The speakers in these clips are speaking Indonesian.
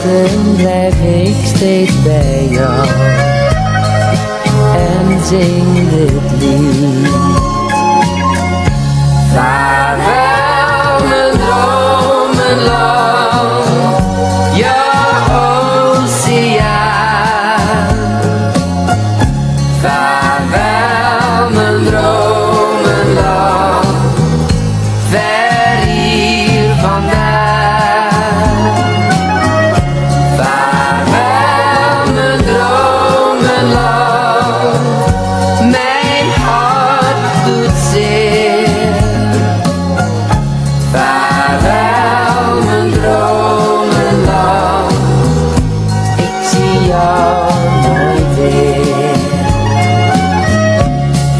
dan blijf ik steeds bij jou en zing dit lied. Vaarwel mijn dromenland, jouw oceaan. Vaarwel mijn dromenland, ver hier vandaan. Vaarwel mijn dromenland, mijn hart doet zeer. Vaarwel mijn dromenland, ik zie jou nooit weer.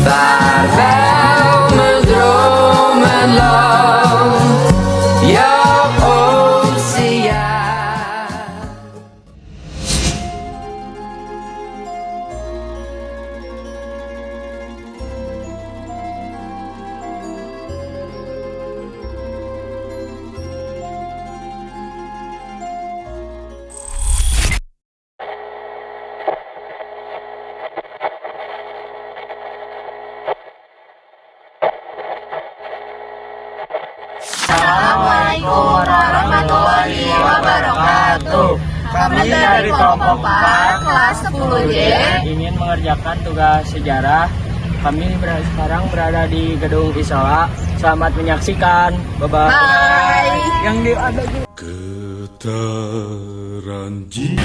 Vaarwel mijn dromenland, jouw oceaan. Assalamualaikum warahmatullahi wabarakatuh. Kami dari kelompok 4 kelas 10 J ingin mengerjakan tugas sejarah. Kami sekarang berada di gedung Isola. Selamat menyaksikan. Bye-bye. Bye. Yang di ada Getaran jiwa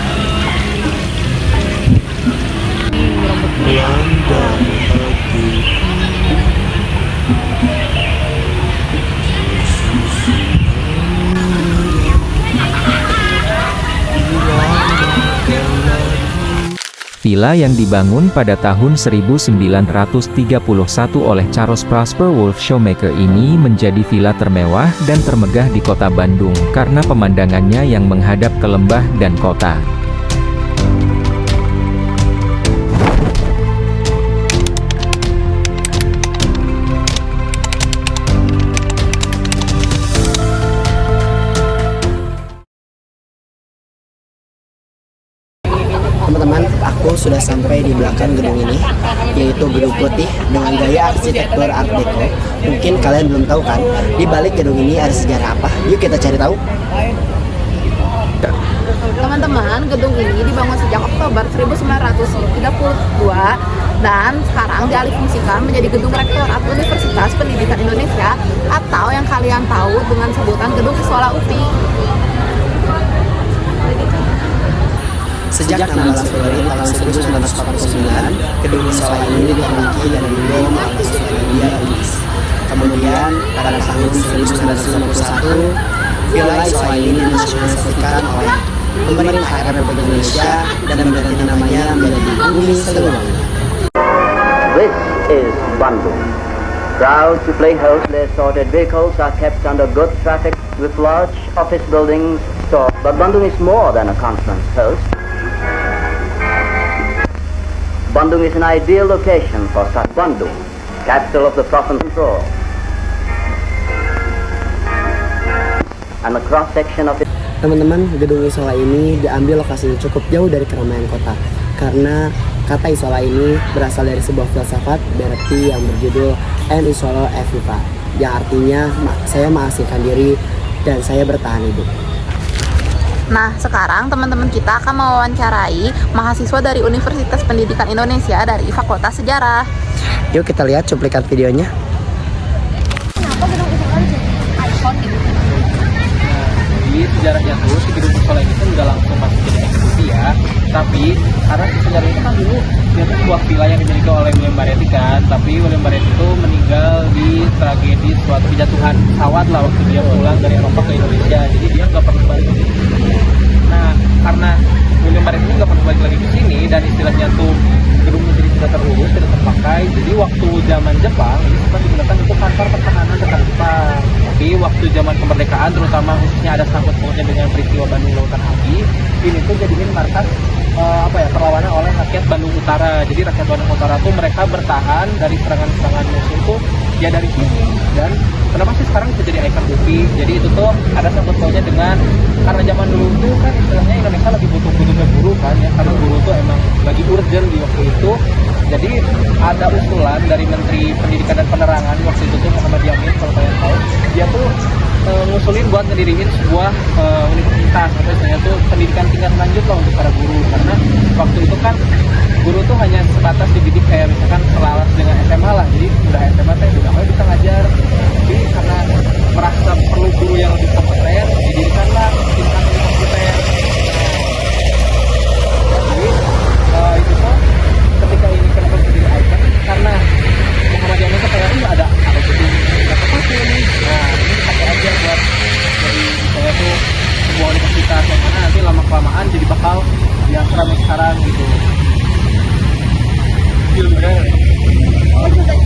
melanda hati. Villa yang dibangun pada tahun 1931 oleh Charles Prosper Wolfe Shoemaker ini menjadi villa termewah dan termegah di kota Bandung karena pemandangannya yang menghadap ke lembah dan kota. Teman-teman, aku sudah sampai di belakang gedung ini, yaitu gedung putih dengan gaya arsitektur Art Deco. Mungkin kalian belum tahu kan, di balik gedung ini ada sejarah apa? Yuk kita cari tahu. Teman-teman, gedung ini dibangun sejak Oktober 1932 dan sekarang dialihfungsikan menjadi gedung rektorat Universitas Pendidikan Indonesia atau yang kalian tahu dengan sebutan Gedung Isola UPI. Sejak 16 Februari tahun 1949, gedung Isola ini dimiliki dan dibangun oleh Swedia Inggris. Kemudian pada tahun 1991, Villa Isola ini dinasionalisasikan oleh pemerintah Republik Indonesia dan mengganti namanya menjadi Bumi Siliwangi. This is Bandung. Proud to play host, the assorted vehicles are kept under good traffic with large office buildings, stores. But Bandung is more than a conference host. Bandung is an ideal location for such. Bandung, capital of the province control, and the cross-section of it. Teman-teman, gedung Isola ini diambil lokasinya cukup jauh dari keramaian kota karena kata Isola ini berasal dari sebuah filsafat berarti yang berjudul En Isolo et Viva, yang artinya saya mengasingkan diri dan saya bertahan hidup. Nah, sekarang teman-teman kita akan mewawancarai mahasiswa dari Universitas Pendidikan Indonesia dari Fakultas Sejarah. Yuk kita lihat cuplikan videonya. Kenapa gedung Isola jadi ikon gitu? Jadi sejarahnya tuh si gedung Isola ini kan udah langsung masuk jadi eksekusi ya. Tapi karena sejarah itu kan dulu dia tuh sebuah villa yang dimiliki oleh William Baretti kan. Tapi William Baretti itu meninggal di tragedi suatu kejatuhan pesawat lah waktu dia pulang dari Eropa ke Indonesia. Jadi dia nggak pernah balik ke sini. Nah, karena William Baretti ini nggak pernah balik lagi ke sini dan istilahnya tuh gedungnya jadi tidak terurus, tidak terpakai. Jadi waktu zaman Jepang ini sempat digunakan untuk kantor pertahanan tentara Jepang. Tapi waktu zaman kemerdekaan, terutama khususnya ada sangkut pautnya dengan peristiwa Bandung Lautan Api, ini tuh jadiin markas perlawanan oleh rakyat Bandung Utara. Jadi rakyat Bandung Utara tuh mereka bertahan dari serangan-serangan musuh tuh ya dari sini. Dan kenapa sih sekarang bisa jadi ikon UPI? Jadi itu tuh ada sangkut pautnya dengan karena zaman dulu tuh kan istilahnya Indonesia lagi butuh-butuhnya guru kan ya, karena guru tuh emang lagi urgent di waktu itu. Jadi ada usulan dari Menteri Pendidikan dan Penerangan waktu itu tuh Muhammad Yamin, kalau kalian tahu, dia tuh ngusulin buat ngediriin sebuah universitas atau istilahnya tuh pendidikan tingkat lanjut lah untuk para guru, karena waktu itu kan guru tuh hanya sebatas dididik kayak misalkan selaras dengan SMA lah, jadi udah SMA teh udah nggak bisa ngajar. Jadi karena merasa perlu guru yang lebih kompeten, didirikanlah tingkat universitas. Jadi itu tuh ketika ini kenapa jadi icon, karena Muhammad Yamin tuh kayak ini ada gedung apa ini. Nah ini dipakai aja buat jadi misalnya tuh sebuah universitas yang mana nanti lama kelamaan jadi bakal yang ramai sekarang gitu.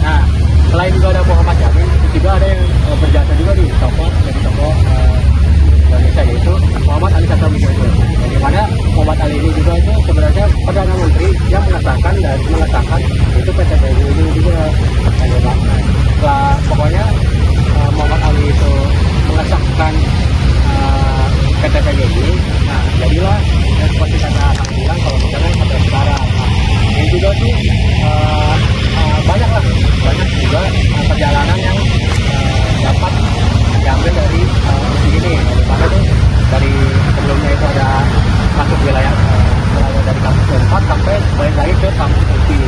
Nah, selain juga ada Muhammad Yamin, juga ada yang berjasa juga di tokoh Indonesia, yaitu Muhammad Ali Satamudjojo. Di mana Muhammad Ali ini juga itu sebenarnya Perdana Menteri yang mengesahkan itu PTBU ini juga. Setelah pokoknya Muhammad Ali itu mengesahkan PTBU ini, nah jadilah yang seperti kata Kang bilang kalau misalnya sampai sekarang. Ini juga sih banyak juga perjalanan yang dapat diambil dari ini. Mana tuh dari sebelumnya itu ada masuk wilayah dari kampus 4 sampai balik lagi ke kampus UPI.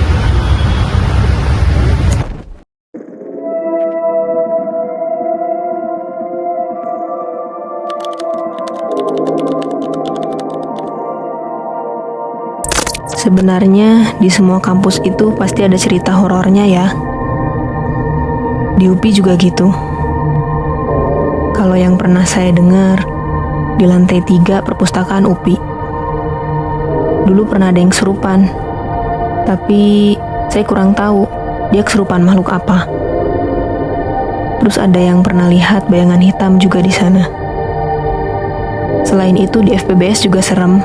Sebenarnya di semua kampus itu pasti ada cerita horornya ya. Di UPI juga gitu. Kalau yang pernah saya dengar, di lantai 3 perpustakaan UPI. Dulu pernah ada yang kesurupan. Tapi saya kurang tahu dia kesurupan makhluk apa. Terus ada yang pernah lihat bayangan hitam juga di sana. Selain itu di FPBS juga serem.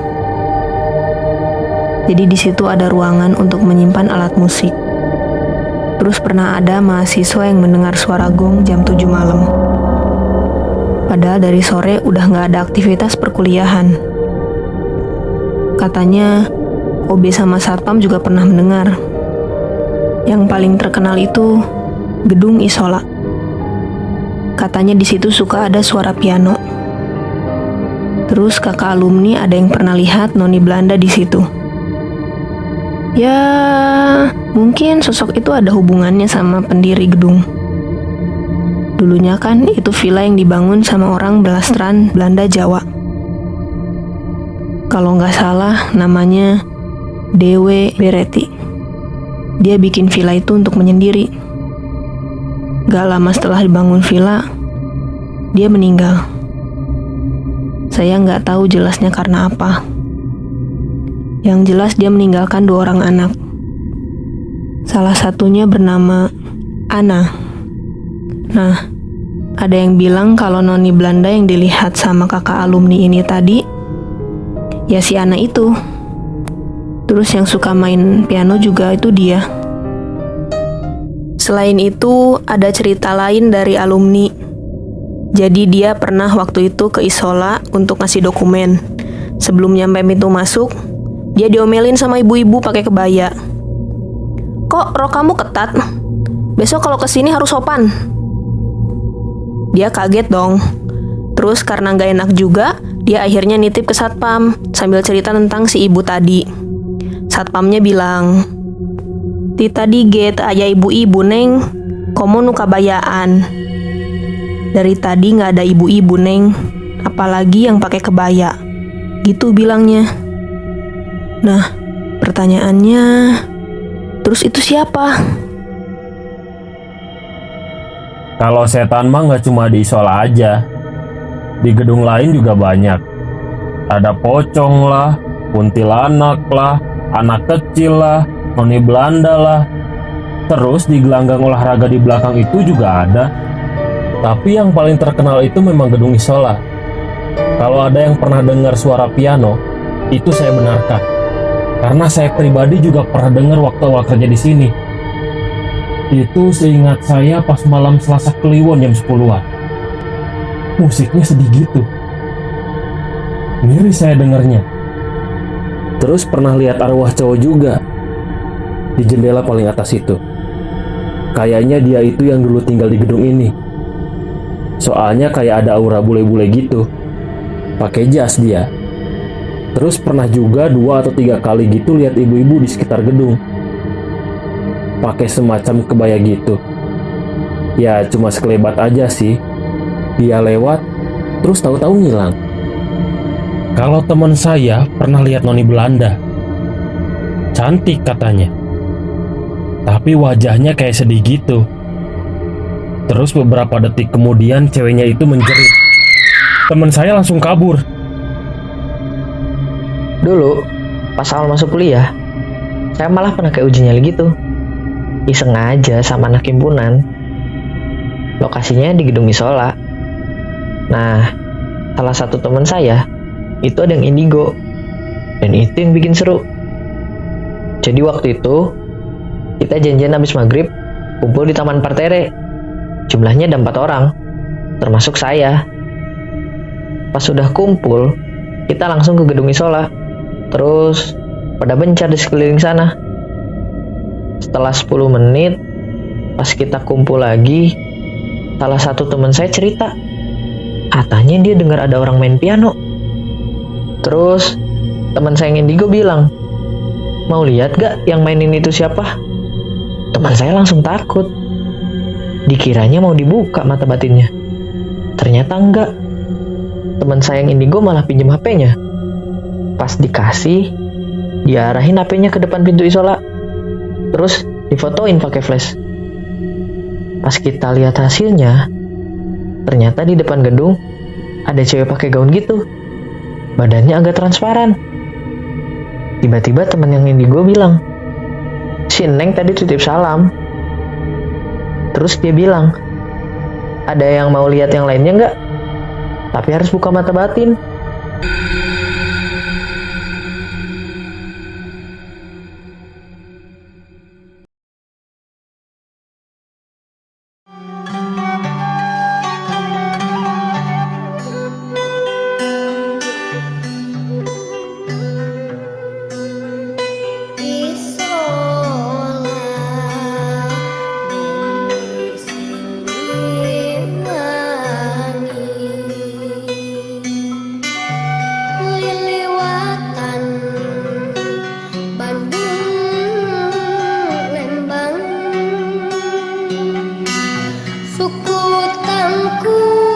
Jadi di situ ada ruangan untuk menyimpan alat musik. Terus pernah ada mahasiswa yang mendengar suara gong jam 7 malam. Padahal dari sore udah nggak ada aktivitas perkuliahan. Katanya OB sama Satpam juga pernah mendengar. Yang paling terkenal itu gedung Isola. Katanya di situ suka ada suara piano. Terus kakak alumni ada yang pernah lihat noni Belanda di situ. Ya, mungkin sosok itu ada hubungannya sama pendiri gedung. Dulunya kan itu villa yang dibangun sama orang Belastran Belanda Jawa. Kalau nggak salah namanya D.W. Beretti. Dia bikin villa itu untuk menyendiri. Gak lama setelah dibangun villa, dia meninggal. Saya nggak tahu jelasnya karena apa. Yang jelas dia meninggalkan 2 orang anak. Salah satunya bernama Anna. Nah, ada yang bilang kalau noni Belanda yang dilihat sama kakak alumni ini tadi, ya si Anna itu. Terus yang suka main piano juga itu dia. Selain itu, ada cerita lain dari alumni. Jadi dia pernah waktu itu ke Isola untuk ngasih dokumen. Sebelum nyampe pintu masuk, dia diomelin sama ibu-ibu pakai kebaya. Kok rok kamu ketat? Besok kalau kesini harus sopan. Dia kaget dong. Terus karena gak enak juga, dia akhirnya nitip ke Satpam sambil cerita tentang si ibu tadi. Satpamnya bilang, "Ti tadi get aya ibu-ibu neng, komo nu kabayaan." Dari tadi gak ada ibu-ibu neng, apalagi yang pakai kebaya. Gitu bilangnya. Nah, pertanyaannya, terus itu siapa? Kalau setan mah nggak cuma di Isola aja. Di gedung lain juga banyak. Ada pocong lah, kuntilanak lah, anak kecil lah, noni Belanda lah. Terus di gelanggang olahraga di belakang itu juga ada. Tapi yang paling terkenal itu memang gedung Isola. Kalau ada yang pernah dengar suara piano, itu saya benarkan. Karena saya pribadi juga pernah dengar waktu awal kerja di sini. Itu seingat saya pas malam Selasa Kliwon jam 10-an. Musiknya sedih gitu. Miris saya dengarnya. Terus pernah lihat arwah cowok juga di jendela paling atas itu. Kayaknya dia itu yang dulu tinggal di gedung ini. Soalnya kayak ada aura bule-bule gitu. Pakai jas dia. Terus pernah juga 2 atau 3 kali gitu lihat ibu-ibu di sekitar gedung. Pakai semacam kebaya gitu. Ya cuma sekelebat aja sih. Dia lewat, terus tahu-tahu ngilang. Kalau teman saya pernah lihat noni Belanda. Cantik katanya. Tapi wajahnya kayak sedih gitu. Terus beberapa detik kemudian ceweknya itu menjerit. Teman saya langsung kabur. Dulu, pas awal masuk kuliah, saya malah pernah kayak uji nyali gitu. Iseng aja sama anak himpunan. Lokasinya di gedung Misola. Nah, salah satu teman saya, itu ada yang indigo. Dan itu yang bikin seru. Jadi waktu itu, kita janjian habis maghrib, kumpul di Taman Partere. Jumlahnya ada 4 orang, termasuk saya. Pas sudah kumpul, kita langsung ke gedung Misola. Terus pada bencar di sekeliling sana. Setelah 10 menit, pas kita kumpul lagi, salah satu teman saya cerita. Katanya dia dengar ada orang main piano. Terus teman saya yang indigo bilang, mau lihat gak yang mainin itu siapa? Teman saya langsung takut. Dikiranya mau dibuka mata batinnya. Ternyata enggak. Teman saya yang indigo malah pinjam HP-nya. Pas dikasih, diarahin HP-nya ke depan pintu Isola. Terus difotoin pakai flash. Pas kita lihat hasilnya, ternyata di depan gedung ada cewek pakai gaun gitu. Badannya agak transparan. Tiba-tiba teman yang indigo bilang, "Si Neng tadi titip salam." Terus dia bilang, "Ada yang mau lihat yang lainnya nggak? Tapi harus buka mata batin." Suku tangku